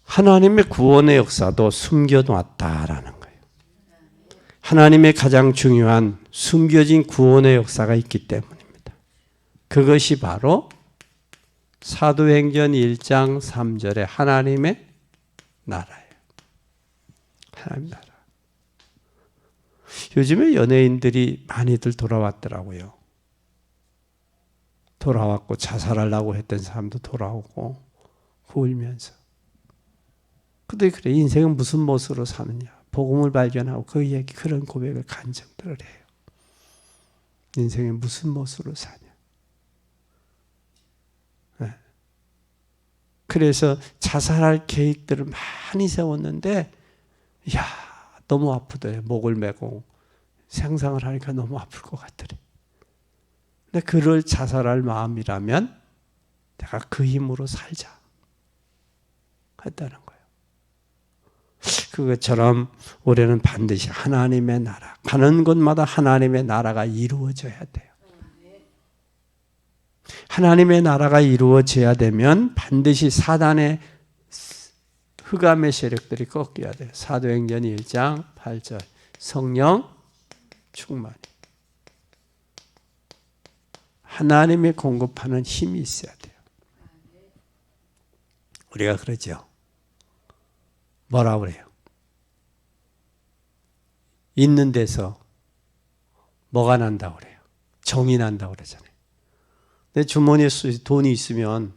하나님의 구원의 역사도 숨겨놨다라는 거예요. 하나님의 가장 중요한 숨겨진 구원의 역사가 있기 때문입니다. 그것이 바로 사도행전 1장 3절에 하나님의 나라예요. 하나님 나라. 요즘에 연예인들이 많이들 돌아왔더라고요. 돌아왔고 자살하려고 했던 사람도 돌아오고 울면서. 근데 그래, 인생은 무슨 모습으로 사느냐. 복음을 발견하고 그 얘기, 그런 고백을 간증들을 해요. 인생은 무슨 모습으로 사냐. 네. 그래서 자살할 계획들을 많이 세웠는데 야, 너무 아프대. 목을 메고 상상을 하니까 너무 아플 것 같더래. 근데 그를 자살할 마음이라면 내가 그 힘으로 살자 했다는 거예요. 그것처럼 우리는 반드시 하나님의 나라, 가는 곳마다 하나님의 나라가 이루어져야 돼요. 하나님의 나라가 이루어져야 되면 반드시 사단의 흑암의 세력들이 꺾여야 돼요. 사도행전 1장 8절 성령 충만이. 하나님이 공급하는 힘이 있어야 돼요. 우리가 그러죠. 뭐라 그래요? 있는 데서 뭐가 난다고 그래요? 정이 난다고 그러잖아요. 내 주머니에 돈이 있으면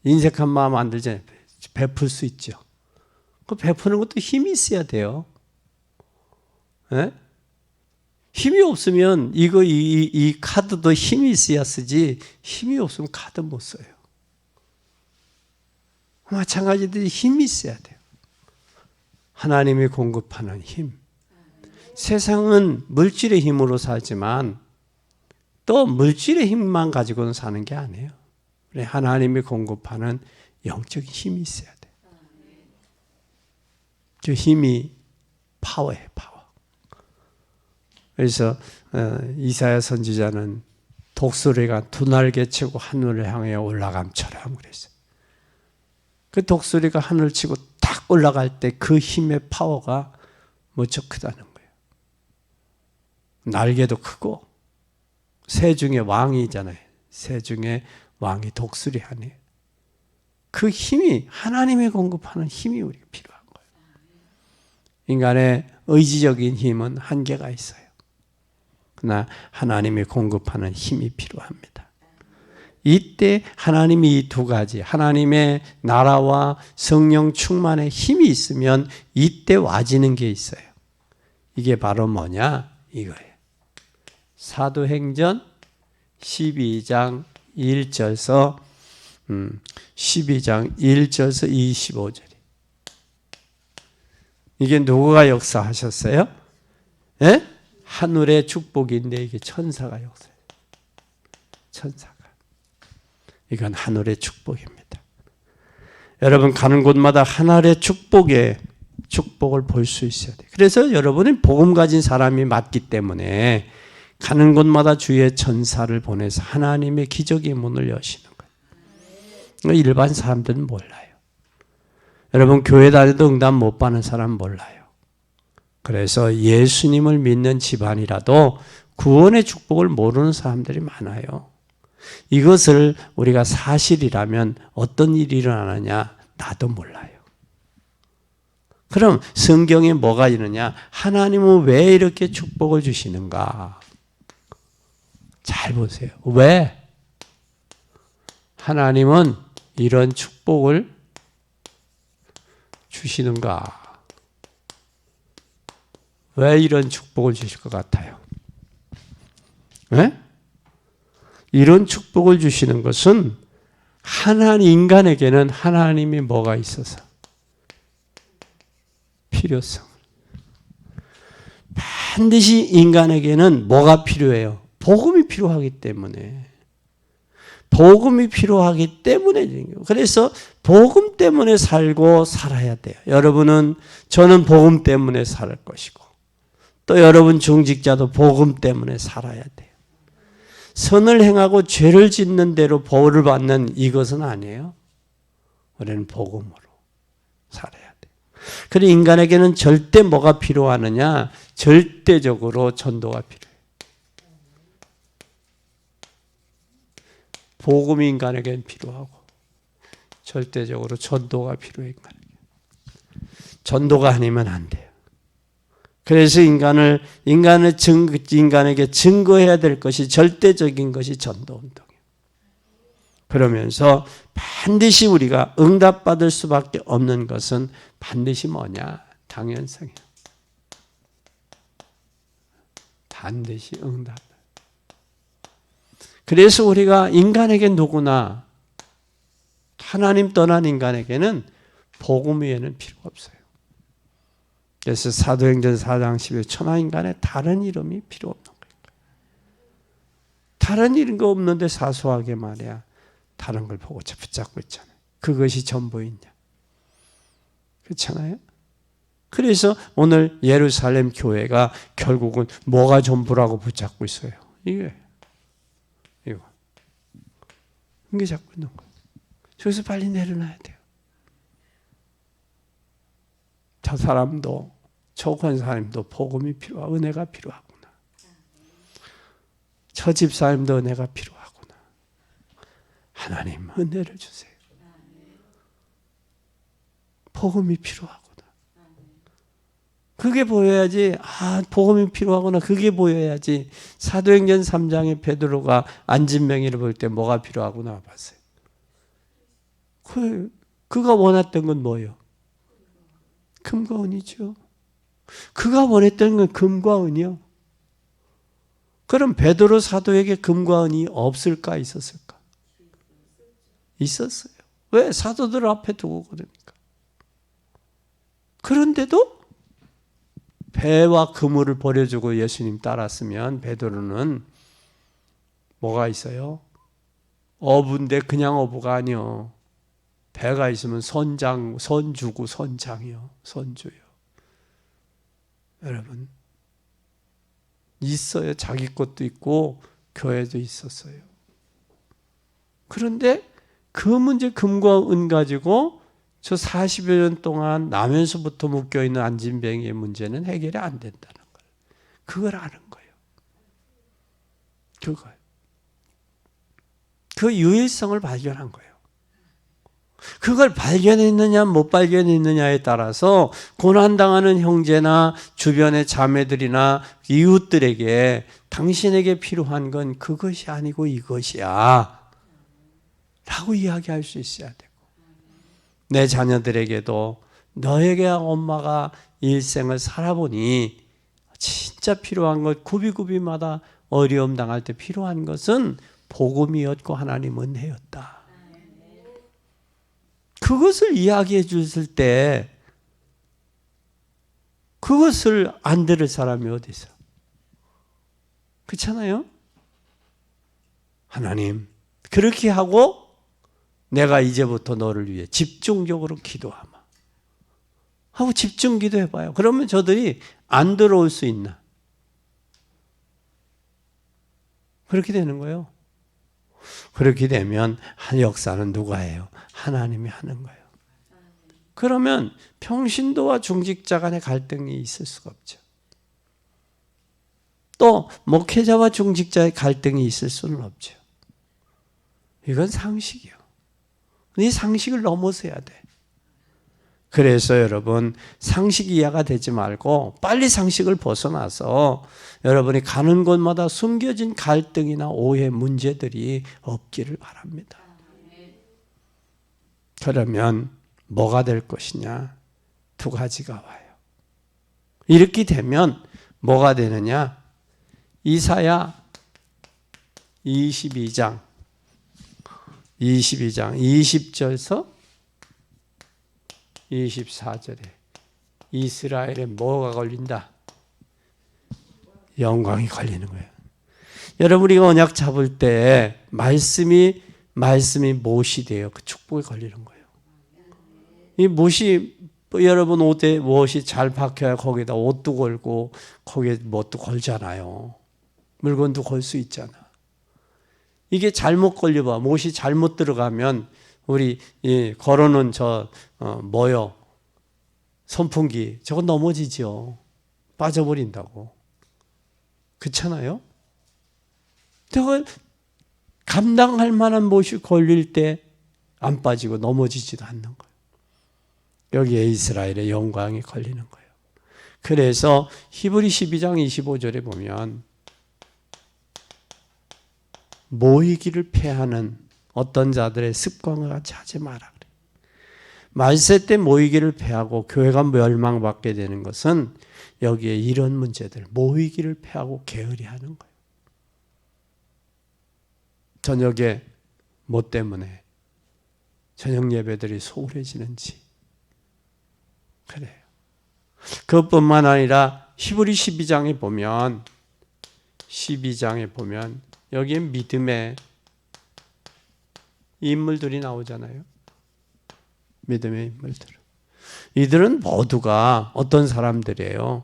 인색한 마음 안 들잖아요. 베풀 수 있죠. 그 베푸는 것도 힘이 있어야 돼요. 네? 힘이 없으면 이 카드도 힘이 있어야 쓰지 힘이 없으면 카드 못 써요. 마찬가지로 힘이 있어야 돼요. 하나님이 공급하는 힘. 세상은 물질의 힘으로 살지만 또 물질의 힘만 가지고는 사는 게 아니에요. 하나님이 공급하는 영적인 힘이 있어야 돼요. 그 힘이 파워예요, 파워. 그래서 이사야 선지자는 독수리가 두 날개 치고 하늘을 향해 올라감처럼 그랬어요. 그 독수리가 하늘 치고 딱 올라갈 때 그 힘의 파워가 무척 크다는 거예요. 날개도 크고 새 중에 왕이잖아요. 새 중에 왕이 독수리 아니에요. 그 힘이 하나님이 공급하는 힘이 우리가 필요한 거예요. 인간의 의지적인 힘은 한계가 있어요. 그러나 하나님이 공급하는 힘이 필요합니다. 이때 하나님이 이 두 가지, 하나님의 나라와 성령 충만의 힘이 있으면 이때 와지는 게 있어요. 이게 바로 뭐냐? 이거예요. 사도행전 12장 1절서 12장 1절서 25절이. 이게 누구가 역사하셨어요? 예? 하늘의 축복인데 이게 천사가 역사해요. 천사가. 이건 하늘의 축복입니다. 여러분 가는 곳마다 하늘의 축복을 볼 수 있어야 돼요. 그래서 여러분은 복음 가진 사람이 맞기 때문에 가는 곳마다 주의 천사를 보내서 하나님의 기적의 문을 여시는 거예요. 일반 사람들은 몰라요. 여러분 교회 다니도 응답 못 받는 사람 몰라요. 그래서 예수님을 믿는 집안이라도 구원의 축복을 모르는 사람들이 많아요. 이것을 우리가 사실이라면 어떤 일이 일어나느냐? 나도 몰라요. 그럼 성경에 뭐가 있느냐? 하나님은 왜 이렇게 축복을 주시는가? 잘 보세요. 왜? 하나님은 이런 축복을 주시는가? 왜 이런 축복을 주실 것 같아요? 네? 이런 축복을 주시는 것은 인간에게는 하나님이 뭐가 있어서 필요성. 반드시 인간에게는 뭐가 필요해요? 복음이 필요하기 때문에. 복음이 필요하기 때문에. 그래서 복음 때문에 살고 살아야 돼요. 여러분은 저는 복음 때문에 살 것이고 또 여러분 중직자도 복음 때문에 살아야 돼요. 선을 행하고 죄를 짓는 대로 벌을 받는 이것은 아니에요. 우리는 복음으로 살아야 돼요. 그래서 인간에게는 절대 뭐가 필요하느냐? 절대적으로 전도가 필요해요. 복음이 인간에게는 필요하고 절대적으로 전도가 필요해요. 전도가 아니면 안 돼요. 그래서 인간에게 증거해야 될 것이 절대적인 것이 전도운동이에요. 그러면서 반드시 우리가 응답받을 수밖에 없는 것은 반드시 뭐냐? 당연성이에요. 반드시 응답. 그래서 우리가 인간에게 누구나 하나님 떠난 인간에게는 복음 외에는 필요가 없어요. 그래서 사도행전 4장 10에 천하인간의 다른 이름이 필요 없는 거예요. 다른 이름 거 없는데 사소하게 말이야 다른 걸 보고 붙잡고 있잖아요. 그것이 전부이냐. 그렇잖아요. 그래서 오늘 예루살렘 교회가 결국은 뭐가 전부라고 붙잡고 있어요. 이거 잡고 있는 거예요. 저기서 빨리 내려놔야 돼요. 저 사람도 저 권사님도 복음이 필요하고 은혜가 필요하구나. 저 집사님도 은혜가 필요하구나. 하나님 은혜를 주세요. 복음이 필요하구나. 그게 보여야지. 복음이 필요하구나. 그게 보여야지. 사도행전 3장에 베드로가 안진뱅이를 볼 때 뭐가 필요하구나 봤어요. 그가 원했던 건 뭐예요? 금과 은이죠. 그가 원했던 건 금과 은이요. 그럼 베드로 사도에게 금과 은이 없을까 있었을까? 있었어요. 왜? 사도들 앞에 두고 그러니까. 그런데도 배와 그물을 버려주고 예수님 따랐으면 베드로는 뭐가 있어요? 어부인데 그냥 어부가 아니요. 배가 있으면 선주고 선장이요. 선주요. 여러분 있어요. 자기 것도 있고 교회도 있었어요. 그런데 그 문제 금과 은 가지고 저 40여 년 동안 나면서부터 묶여있는 안진뱅이의 문제는 해결이 안 된다는 거예요. 그걸 아는 거예요. 그걸. 그 유일성을 발견한 거예요. 그걸 발견했느냐 못 발견했느냐에 따라서 고난당하는 형제나 주변의 자매들이나 이웃들에게 당신에게 필요한 건 그것이 아니고 이것이야 라고 이야기할 수 있어야 되고, 내 자녀들에게도 너에게 엄마가 일생을 살아보니 진짜 필요한 것, 구비구비마다 어려움 당할 때 필요한 것은 복음이었고 하나님 은혜였다. 그것을 이야기해 줬을 때 그것을 안 들을 사람이 어디 있어? 그렇잖아요? 하나님 그렇게 하고 내가 이제부터 너를 위해 집중적으로 기도하마 하고 집중 기도해봐요. 그러면 저들이 안 들어올 수 있나? 그렇게 되는 거예요. 그렇게 되면 역사는 누가 해요? 하나님이 하는 거예요. 그러면 평신도와 중직자 간의 갈등이 있을 수가 없죠. 또 목회자와 중직자의 갈등이 있을 수는 없죠. 이건 상식이요. 이 상식을 넘어서야 돼. 그래서 여러분 상식 이해가 되지 말고 빨리 상식을 벗어나서 여러분이 가는 곳마다 숨겨진 갈등이나 오해 문제들이 없기를 바랍니다. 그러면 뭐가 될 것이냐? 두 가지가 와요. 이렇게 되면 뭐가 되느냐? 이사야 22장 20절에서 24절에 이스라엘에 뭐가 걸린다? 영광이 걸리는 거예요. 여러분 우리가 언약 잡을 때 말씀이 못이 돼요. 그 축복이 걸리는 거예요. 이 못이 여러분 옷에 못이 잘 박혀야 거기다 옷도 걸고 거기에 뭣도 걸잖아요. 물건도 걸 수 있잖아. 이게 잘못 걸려봐. 못이 잘못 들어가면 우리 걸어놓은 뭐요? 선풍기 저거 넘어지죠. 빠져버린다고. 그렇잖아요? 저걸 감당할 만한 못이 걸릴 때 안 빠지고 넘어지지도 않는 거예요. 여기에 이스라엘의 영광이 걸리는 거예요. 그래서 히브리 12장 25절에 보면 모이기를 패하는 어떤 자들의 습관과 같이 하지 마라 그래. 말세 때 모이기를 패하고 교회가 멸망받게 되는 것은 여기에 이런 문제들, 모이기를 패하고 게으리하는 거예요. 저녁에 뭐 때문에? 저녁 예배들이 소홀해지는지. 그래요. 그것뿐만 아니라 히브리 12장에 보면 여기에 믿음의 인물들이 나오잖아요. 믿음의 인물들. 이들은 모두가 어떤 사람들이에요?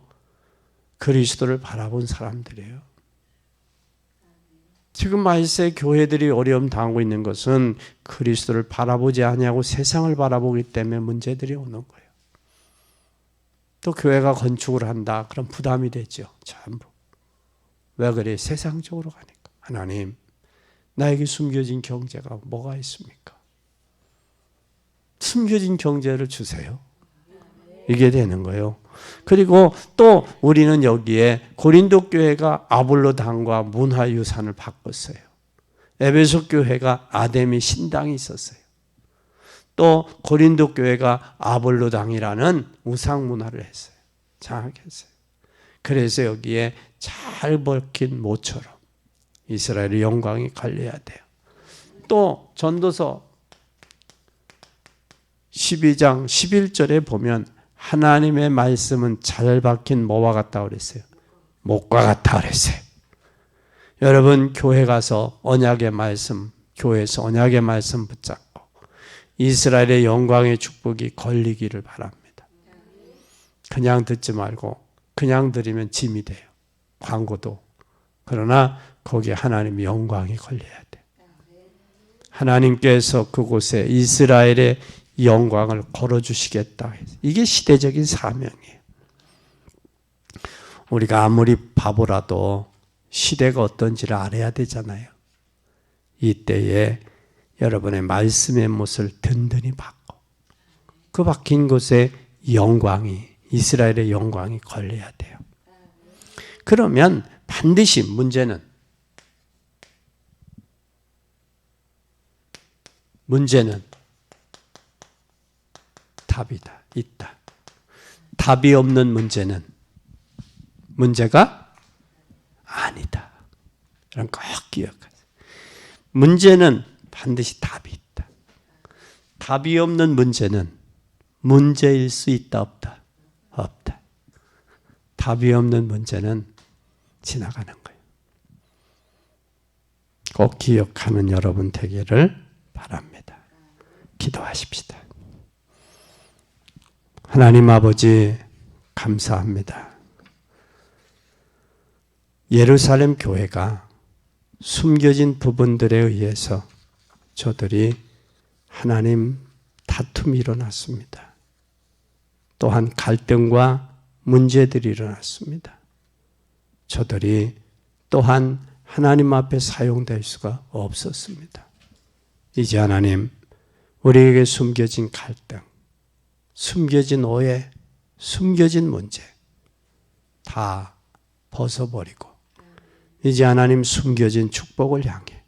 그리스도를 바라본 사람들이에요. 지금 말세 교회들이 어려움 당하고 있는 것은 그리스도를 바라보지 아니하고 세상을 바라보기 때문에 문제들이 오는 거예요. 또 교회가 건축을 한다. 그럼 부담이 되죠. 전부. 왜 그래? 세상적으로 가니까. 하나님, 나에게 숨겨진 경제가 뭐가 있습니까? 숨겨진 경제를 주세요. 이게 되는 거예요. 그리고 또 우리는 여기에 고린도 교회가 아볼로당과 문화유산을 바꿨어요. 에베소 교회가 아데미 신당이 있었어요. 또 고린도 교회가 아볼로당이라는 우상 문화를 했어요. 장악했어요. 그래서 여기에 잘 벗긴 모처럼 이스라엘의 영광이 걸려야 돼요. 또 전도서 12장 11절에 보면 하나님의 말씀은 잘 박힌 뭐와 같다 그랬어요? 목과 같다 그랬어요. 여러분 교회 가서 언약의 말씀, 교회에서 언약의 말씀 붙잡고 이스라엘의 영광의 축복이 걸리기를 바랍니다. 그냥 듣지 말고 그냥 들으면 짐이 돼요. 광고도. 그러나 거기에 하나님의 영광이 걸려야 돼. 하나님께서 그곳에 이스라엘의 영광을 걸어주시겠다. 이게 시대적인 사명이에요. 우리가 아무리 바보라도 시대가 어떤지를 알아야 되잖아요. 이때에 여러분의 말씀의 못을 든든히 박고 그 박힌 곳에 영광이, 이스라엘의 영광이 걸려야 돼요. 그러면 반드시 문제는 답이다. 있다. 답이 없는 문제는 문제가 아니다. 이런 꼭 기억하세요. 문제는 반드시 답이 있다. 답이 없는 문제는 문제일 수 있다, 없다? 없다. 답이 없는 문제는 지나가는 거예요. 꼭 기억하는 여러분 되기를 바랍니다. 기도하십시다. 하나님 아버지 감사합니다. 예루살렘 교회가 숨겨진 부분들에 의해서 저들이 하나님 다툼이 일어났습니다. 또한 갈등과 문제들이 일어났습니다. 저들이 또한 하나님 앞에 사용될 수가 없었습니다. 이제 하나님 우리에게 숨겨진 갈등, 숨겨진 오해, 숨겨진 문제 다 벗어버리고 이제 하나님 숨겨진 축복을 향해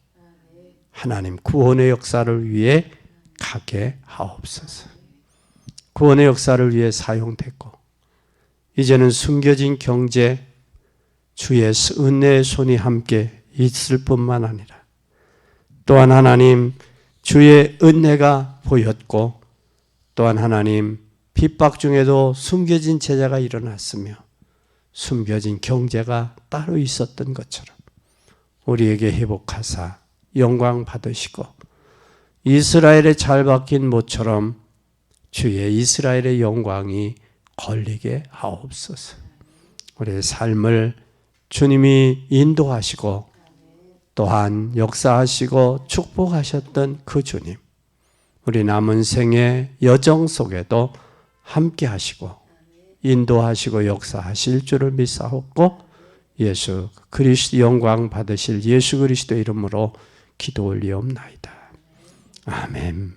하나님 구원의 역사를 위해 가게 하옵소서. 구원의 역사를 위해 사용됐고 이제는 숨겨진 경제 주의 은혜의 손이 함께 있을 뿐만 아니라 또한 하나님 주의 은혜가 보였고 또한 하나님 핍박 중에도 숨겨진 제자가 일어났으며 숨겨진 경제가 따로 있었던 것처럼 우리에게 회복하사 영광 받으시고 이스라엘의 잘 박힌 모처럼 주의 이스라엘의 영광이 걸리게 하옵소서. 우리의 삶을 주님이 인도하시고 또한 역사하시고 축복하셨던 그 주님 우리 남은 생의 여정 속에도 함께 하시고 인도하시고 역사하실 줄을 믿사옵고 예수 그리스도 영광 받으실 예수 그리스도 이름으로 기도 올리옵나이다. 아멘.